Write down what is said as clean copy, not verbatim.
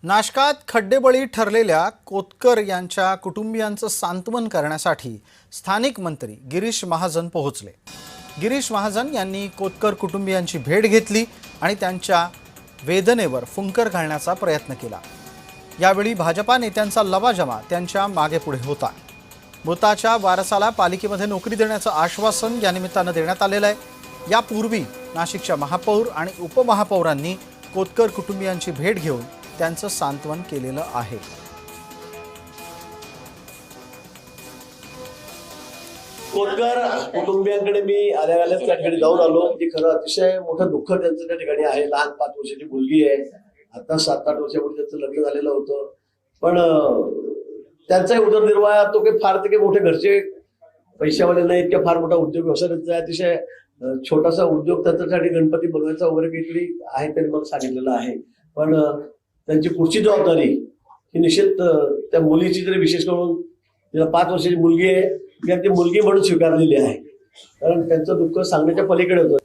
नाशकात खड्डेबळी ठरलेल्या कोतकर यांच्या कुटुंबियांचं सांत्वन करण्यासाठी स्थानिक मंत्री गिरीश महाजन पोहोचले। गिरीश महाजन यांनी कोतकर कुटुंबियांची भेट घेतली आणि त्यांच्या वेदनेवर फुंकर घालण्याचा प्रयत्न केला। यावेळी भाजपा नेत्यांचा लवाजमा त्यांच्या मागे पुढे होता। मृताच्या वारसाला पालिकेमध्ये नोकरी देण्याचं आश्वासन या निमित्तानं देण्यात आलेलं आहे। यापूर्वी नाशिकच्या महापौर आणि उपमहापौरांनी कोतकर कुटुंबियांची भेट घेऊन त्यांचं सांत्वन केलेलं आहे। कोतकर कुटुंबियांकडे मी आल्याच त्या ठिकाणी जाऊन आलो की खरं अतिशय मोठं दुःख त्यांचं त्या ठिकाणी आहे। लहान 5 वर्षाची मुलगी आहे, आता 7-8 वर्षापूर्वी त्यांचं लग्न झालेलं होतं, पण त्यांचा उदरनिर्वाह तो काही फार ते काही मोठे घरचे पैशावाले नाहीत किंवा फार मोठा उद्योग व्यवसाय त्यांचा अतिशय छोटासा उद्योग त्यांच्यासाठी गणपती बनवायचा वगैरे काहीतरी आहे त्यांनी मला सांगितलेलं आहे। पण त्यांची पुढची जबाबदारी ही निश्चित त्या मुलीची तरी विशेष करून तिला 5 वर्षाची मुलगी आहे ती मुलगी म्हणून स्वीकारलेली आहे, कारण त्यांचं दुःख सांगण्याच्या पलीकडे होतं।